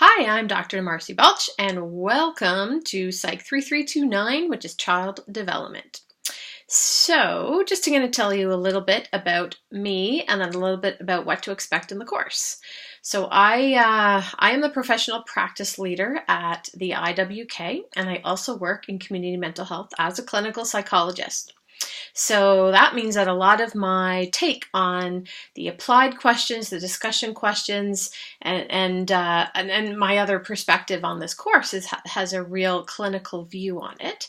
Hi, I'm Dr. Marcy Belch, and welcome to Psych 3329, which is Child Development. So, just going to tell you a little bit about me and then a little bit about what to expect in the course. So, I am the professional practice leader at the IWK, and I also work in community mental health as a clinical psychologist. So that means that a lot of my take on the applied questions, the discussion questions, and my other perspective on this course has a real clinical view on it.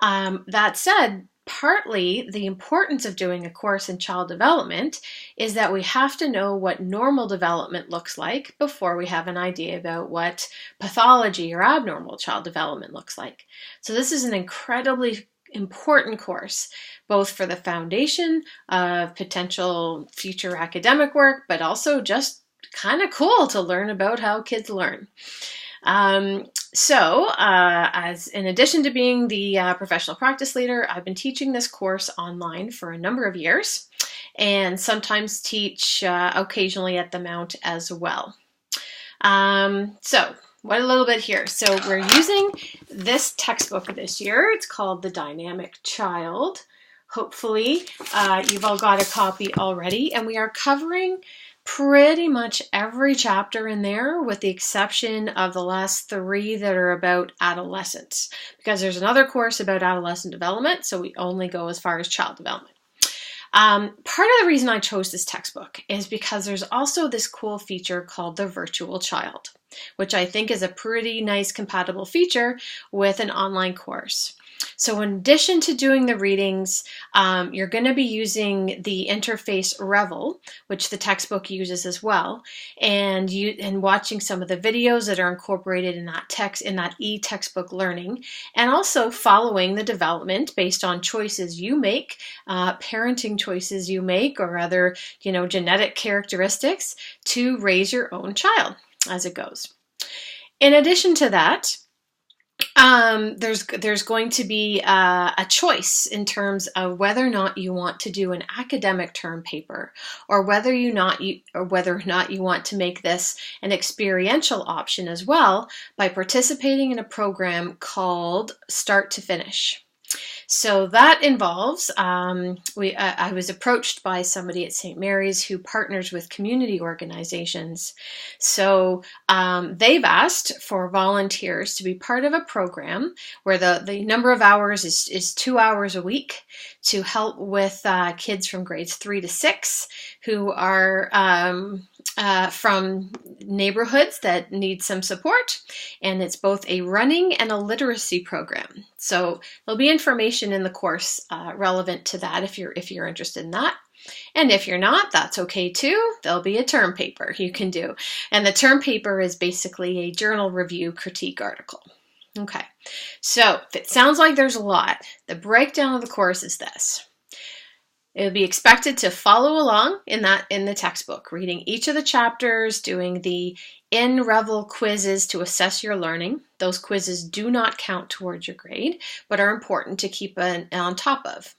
That said, partly the importance of doing a course in child development is that we have to know what normal development looks like before we have an idea about what pathology or abnormal child development looks like. So this is an incredibly important course, both for the foundation of potential future academic work, but also just kind of cool to learn about how kids learn. As in addition to being the professional practice leader, I've been teaching this course online for a number of years and sometimes teach occasionally at the Mount as well. What a little bit here. So we're using this textbook this year. It's called The Dynamic Child. Hopefully you've all got a copy already, and we are covering pretty much every chapter in there with the exception of the last 3 that are about adolescence, because there's another course about adolescent development, so we only go as far as child development. Part of the reason I chose this textbook is because there's also this cool feature called the virtual child, which I think is a pretty nice compatible feature with an online course. So in addition to doing the readings, you're going to be using the interface Revel, which the textbook uses as well, and watching some of the videos that are incorporated in that e-textbook learning, and also following the development based on choices you make, parenting choices you make, or other genetic characteristics to raise your own child as it goes. In addition to that, there's going to be a choice in terms of whether or not you want to do an academic term paper, or whether or not you want to make this an experiential option as well by participating in a program called Start to Finish. So that involves, I was approached by somebody at St. Mary's who partners with community organizations. So they've asked for volunteers to be part of a program where the number of hours is 2 hours a week to help with kids from grades 3 to 6 who are from neighborhoods that need some support, and it's both a running and a literacy program. So there'll be information in the course relevant to that if you're interested in that. And if you're not, that's okay too. There'll be a term paper you can do. And the term paper is basically a journal review critique article. Okay, so if it sounds like there's a lot, the breakdown of the course is this. It'll be expected to follow along in the textbook, reading each of the chapters, doing the in-Revel quizzes to assess your learning. Those quizzes do not count towards your grade, but are important to keep on top of.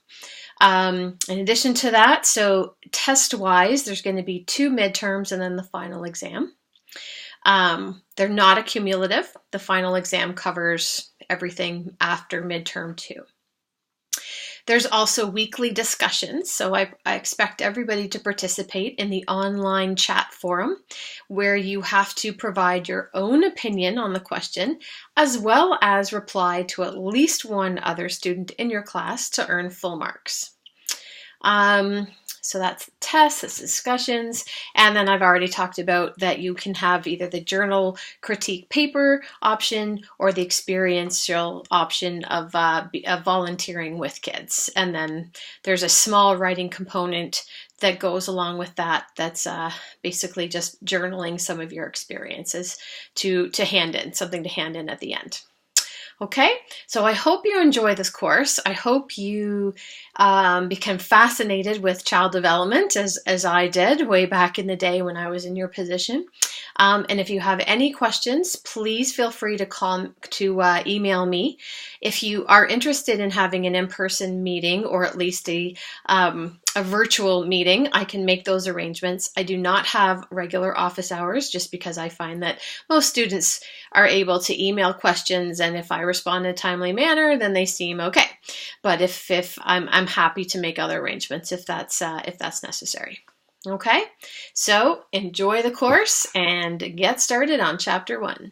In addition to that, so test-wise, there's going to be 2 midterms and then the final exam. They're not accumulative. The final exam covers everything after midterm 2. There's also weekly discussions, so I expect everybody to participate in the online chat forum where you have to provide your own opinion on the question as well as reply to at least one other student in your class to earn full marks. So that's the tests, that's discussions, and then I've already talked about that you can have either the journal critique paper option or the experiential option of volunteering with kids. And then there's a small writing component that goes along with that. That's basically just journaling some of your experiences to hand in, something to hand in at the end. Okay, so I hope you enjoy this course. I hope you become fascinated with child development as I did way back in the day when I was in your position. And if you have any questions, please feel free to email me. If you are interested in having an in-person meeting, or at least a virtual meeting, I can make those arrangements. I do not have regular office hours, just because I find that most students are able to email questions, and if I respond in a timely manner, then they seem okay. But if I'm happy to make other arrangements if that's necessary. Okay, so enjoy the course and get started on Chapter 1.